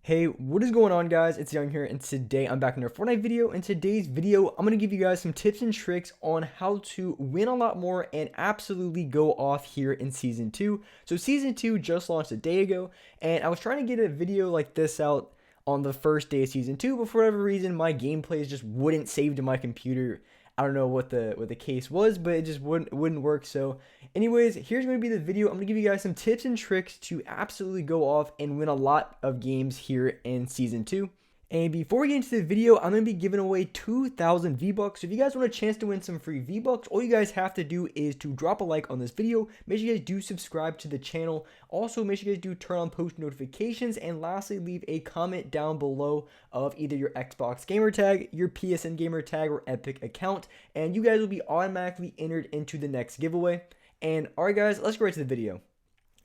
Hey, what is going on, guys? It's Young here, and today I'm back in another Fortnite video. In today's video, I'm going to give you guys some tips and tricks on how to win a lot more and absolutely go off here in Season 2. So Season 2 just launched a day ago, and I was trying to get a video like this out on the first day of Season 2, but for whatever reason, my gameplays just wouldn't save to my computer. I don't know what the case was, but it just wouldn't work. So anyways, here's going to be the video. I'm going to give you guys some tips and tricks to absolutely go off and win a lot of games here in Season 2. And before we get into the video, I'm going to be giving away 2,000 V-Bucks. So if you guys want a chance to win some free V-Bucks, all you guys have to do is to drop a like on this video. Make sure you guys do subscribe to the channel. Also, make sure you guys do turn on post notifications. And lastly, leave a comment down below of either your Xbox gamer tag, your PSN gamer tag, or Epic account. And you guys will be automatically entered into the next giveaway. And alright guys, let's go right to the video.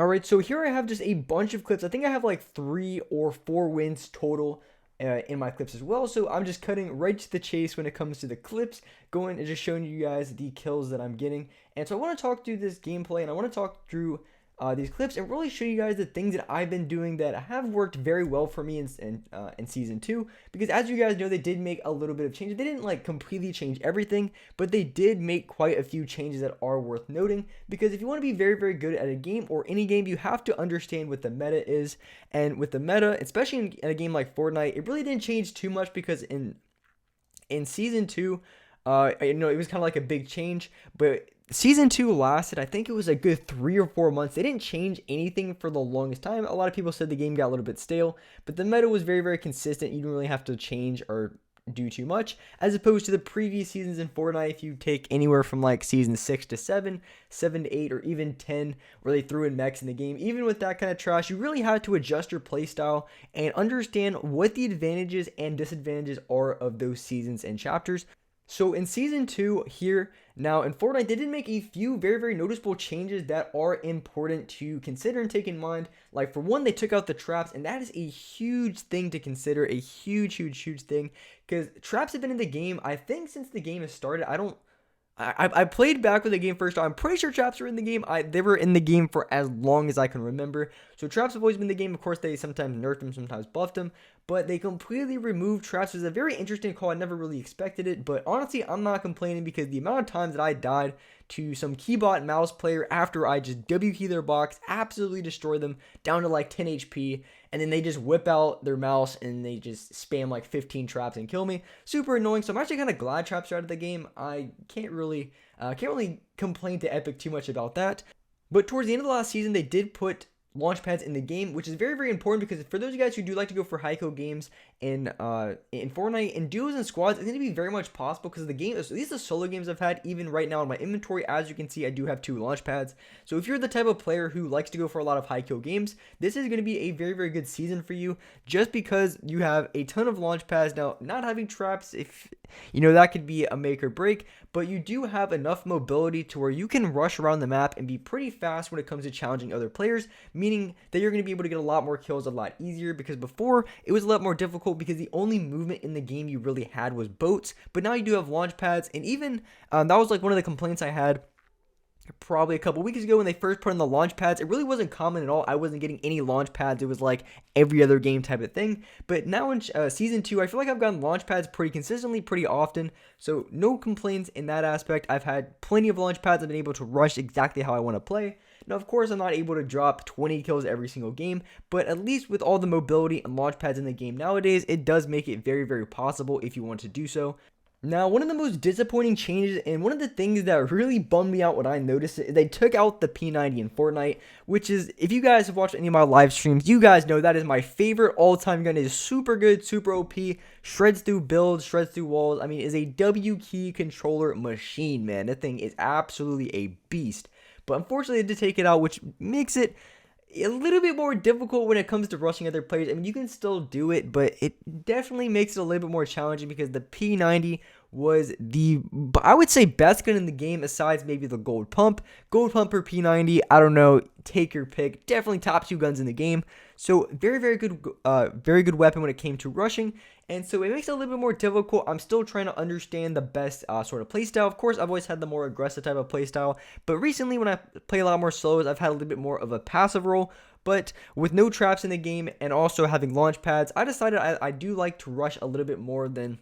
Alright, so here I have just a bunch of clips. I think I have like 3 or 4 wins total in my clips as well, so I'm just cutting right to the chase when it comes to the clips, going and just showing you guys the kills that I'm getting. And so I want to talk through this gameplay, and I want to talk through these clips and really show you guys the things that I've been doing that have worked very well for me in Season 2, because as you guys know, they did make a little bit of changes. They didn't like completely change everything, but they did make quite a few changes that are worth noting, because if you want to be very, very good at a game or any game, you have to understand what the meta is. And with the meta, especially in a game like Fortnite, it really didn't change too much, because in Season 2, it was kind of like a big change, but Season 2 lasted, I think it was a good 3 or 4 months. They didn't change anything for the longest time. A lot of people said the game got a little bit stale, but the meta was very, very consistent. You didn't really have to change or do too much, as opposed to the previous seasons in Fortnite. If you take anywhere from like Season 6 to 7, 7 to 8, or even 10, where they threw in mechs in the game, even with that kind of trash, you really had to adjust your playstyle and understand what the advantages and disadvantages are of those seasons and chapters. So in Season 2 here, now in Fortnite, they did make a few very, very noticeable changes that are important to consider and take in mind. Like, for one, they took out the traps, and that is a huge thing to consider, a huge, huge, huge thing, because traps have been in the game, I think, since the game has started. I played back when the game first started. I'm pretty sure traps were in the game. They were in the game for as long as I can remember. So traps have always been in the game. Of course, they sometimes nerfed them, sometimes buffed them, but they completely removed traps. It was a very interesting call. I never really expected it, but honestly, I'm not complaining, because the amount of times that I died to some keybot mouse player after I just W key their box, absolutely destroy them down to like 10 HP, and then they just whip out their mouse and they just spam like 15 traps and kill me. Super annoying. So I'm actually kind of glad traps are out of the game. I can't really complain to Epic too much about that. But towards the end of the last season, they did put launch pads in the game, which is very, very important, because for those of you guys who do like to go for high-co games in Fortnite, in duos and squads, it's going to be very much possible, because the game, these are the solo games I've had. Even right now in my inventory, as you can see, I do have 2 launch pads. So if you're the type of player who likes to go for a lot of high-co games, this is going to be a very, very good season for you, just because you have a ton of launch pads. Now, not having traps, if that could be a make or break, but you do have enough mobility to where you can rush around the map and be pretty fast when it comes to challenging other players, meaning that you're going to be able to get a lot more kills a lot easier, because before it was a lot more difficult, because the only movement in the game you really had was boats. But now you do have launch pads, and even that was like one of the complaints I had probably a couple weeks ago when they first put in the launch pads. It really wasn't common at all. I wasn't getting any launch pads. It was like every other game type of thing. But now in Season 2, I feel like I've gotten launch pads pretty consistently, pretty often. So no complaints in that aspect. I've had plenty of launch pads. I've been able to rush exactly how I want to play. Now, of course, I'm not able to drop 20 kills every single game, but at least with all the mobility and launch pads in the game nowadays, it does make it very, very possible if you want to do so. Now, one of the most disappointing changes, and one of the things that really bummed me out when I noticed it, they took out the P90 in Fortnite, which is, if you guys have watched any of my live streams, you guys know that is my favorite all-time gun. It is super good, super OP, shreds through builds, shreds through walls. I mean, is a W key controller machine, man. That thing is absolutely a beast. But unfortunately, they did take it out, which makes it a little bit more difficult when it comes to rushing other players. I mean, you can still do it, but it definitely makes it a little bit more challenging, because the P90 was the, I would say, best gun in the game, aside maybe the gold pump or P90. I don't know, take your pick. Definitely top 2 guns in the game. So very, very good weapon when it came to rushing. and so it makes it a little bit more difficult. I'm still trying to understand the best sort of playstyle. Of course, I've always had the more aggressive type of playstyle, but recently when I play a lot more solos, I've had a little bit more of a passive role. But with no traps in the game and also having launch pads, I decided I do like to rush a little bit more than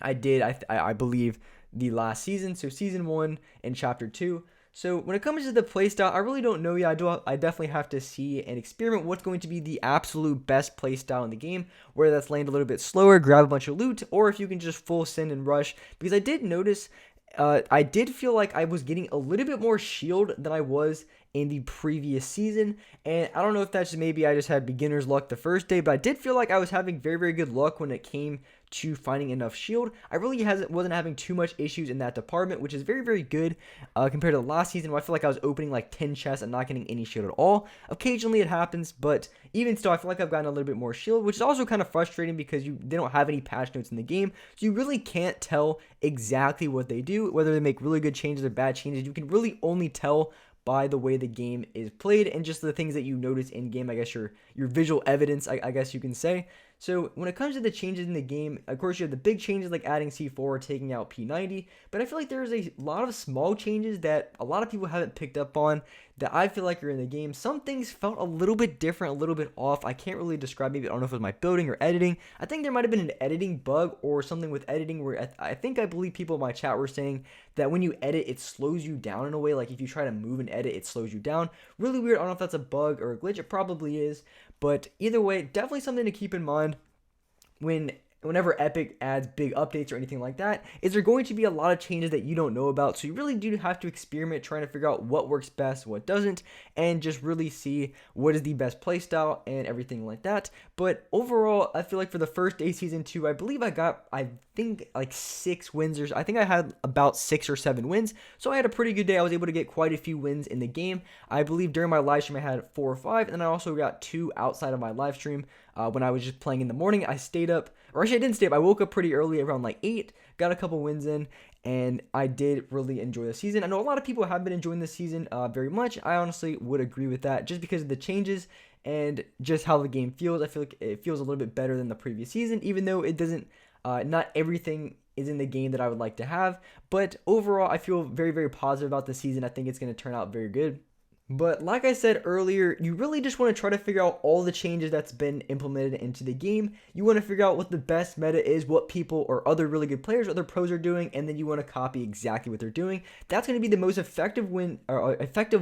I did, I believe, the last season. So season 1 and chapter 2. So when it comes to the playstyle, I really don't know yet. I definitely have to see and experiment what's going to be the absolute best playstyle in the game, whether that's land a little bit slower, grab a bunch of loot, or if you can just full send and rush. Because I did notice, I did feel like I was getting a little bit more shield than I was in the previous season, and I don't know if that's maybe I just had beginner's luck the first day, but I did feel like I was having very, very good luck when it came to finding enough shield. I really wasn't having too much issues in that department, which is very, very good compared to the last season where I feel like I was opening like 10 chests and not getting any shield at all. Occasionally it happens, but even still, I feel like I've gotten a little bit more shield, which is also kind of frustrating because they don't have any patch notes in the game, so you really can't tell exactly what they do, whether they make really good changes or bad changes. You can really only tell by the way the game is played and just the things that you notice in game. I guess your visual evidence, I guess you can say. So when it comes to the changes in the game, of course you have the big changes like adding C4 or taking out P90, but I feel like there's a lot of small changes that a lot of people haven't picked up on that I feel like are in the game. Some things felt a little bit different, a little bit off. I can't really describe, maybe I don't know if it was my building or editing. I think there might have been an editing bug or something with editing where I believe people in my chat were saying that when you edit, it slows you down in a way. Like if you try to move and edit, it slows you down. Really weird. I don't know if that's a bug or a glitch. It probably is. But either way, definitely something to keep in mind whenever Epic adds big updates or anything like that, is there going to be a lot of changes that you don't know about. So you really do have to experiment trying to figure out what works best, what doesn't, and just really see what is the best playstyle and everything like that. But overall, I feel like for the first day season 2, I believe I think like 6 wins, or I think I had about 6 or 7 wins. So I had a pretty good day. I was able to get quite a few wins in the game. I believe during my live stream I had 4 or 5, and I also got 2 outside of my live stream. When I was just playing in the morning, I stayed up, or actually I didn't stay up, I woke up pretty early around like 8, got a couple wins in, and I did really enjoy the season. I know a lot of people have been enjoying this season very much. I honestly would agree with that just because of the changes and just how the game feels. I feel like it feels a little bit better than the previous season, even though it doesn't, not everything is in the game that I would like to have. But overall, I feel very, very positive about the season. I think it's going to turn out very good. But like I said earlier, you really just want to try to figure out all the changes that's been implemented into the game. You want to figure out what the best meta is, what people or other really good players, other pros are doing, and then you want to copy exactly what they're doing. That's going to be the most effective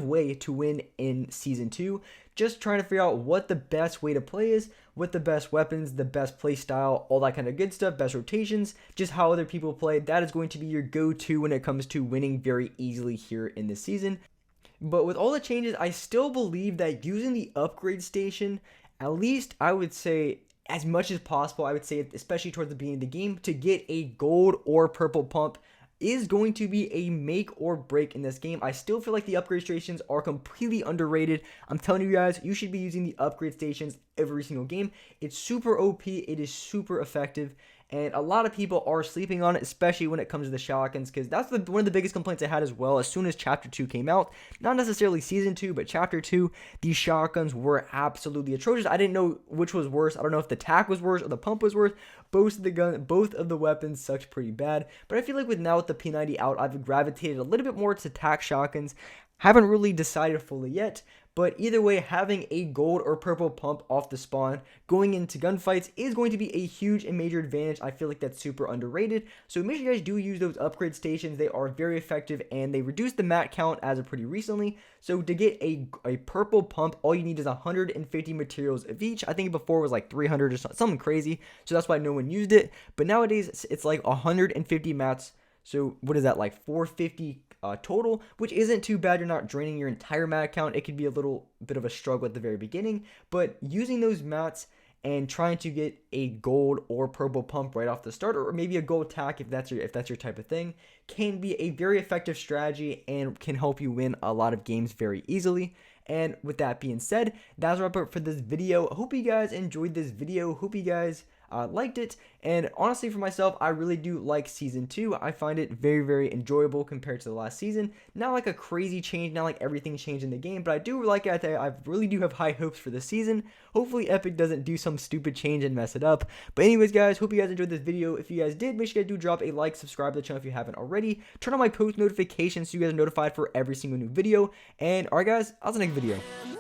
way to win in Season 2. Just trying to figure out what the best way to play is, what the best weapons, the best play style, all that kind of good stuff, best rotations, just how other people play. That is going to be your go-to when it comes to winning very easily here in this season. But with all the changes, I still believe that using the upgrade station, at least I would say as much as possible, I would say especially towards the beginning of the game, to get a gold or purple pump is going to be a make or break in this game. I still feel like the upgrade stations are completely underrated. I'm telling you guys, you should be using the upgrade stations every single game. It's super OP, it is super effective, and a lot of people are sleeping on it, especially when it comes to the shotguns, because that's one of the biggest complaints I had as well. As soon as Chapter 2 came out, not necessarily Season 2, but Chapter 2, these shotguns were absolutely atrocious. I didn't know which was worse. I don't know if the tac was worse or the pump was worse. Both of the weapons sucked pretty bad, but I feel like now with the P90 out, I've gravitated a little bit more to tac shotguns. Haven't really decided fully yet, but either way, having a gold or purple pump off the spawn going into gunfights is going to be a huge and major advantage. I feel like that's super underrated. So make sure you guys do use those upgrade stations. They are very effective and they reduced the mat count as of pretty recently. So to get a purple pump, all you need is 150 materials of each. I think before it was like 300 or something crazy. So that's why no one used it. But nowadays it's like 150 mats. So what is that, like 450 total, which isn't too bad. You're not draining your entire mat count. It could be a little bit of a struggle at the very beginning, but using those mats and trying to get a gold or purple pump right off the start, or maybe a gold tac if that's your type of thing, can be a very effective strategy and can help you win a lot of games very easily. And with that being said, that's a wrap up for this video. I hope you guys enjoyed this video. Hope you guys I liked it. And honestly, for myself, I really do like Season 2. I find it very, very enjoyable compared to the last season. Not like a crazy change, not like everything changed in the game, but I do like it. I really do have high hopes for this season. Hopefully, Epic doesn't do some stupid change and mess it up. But anyways, guys, hope you guys enjoyed this video. If you guys did, make sure you guys do drop a like, subscribe to the channel if you haven't already. Turn on my post notifications so you guys are notified for every single new video. And alright, guys, I'll see you next video.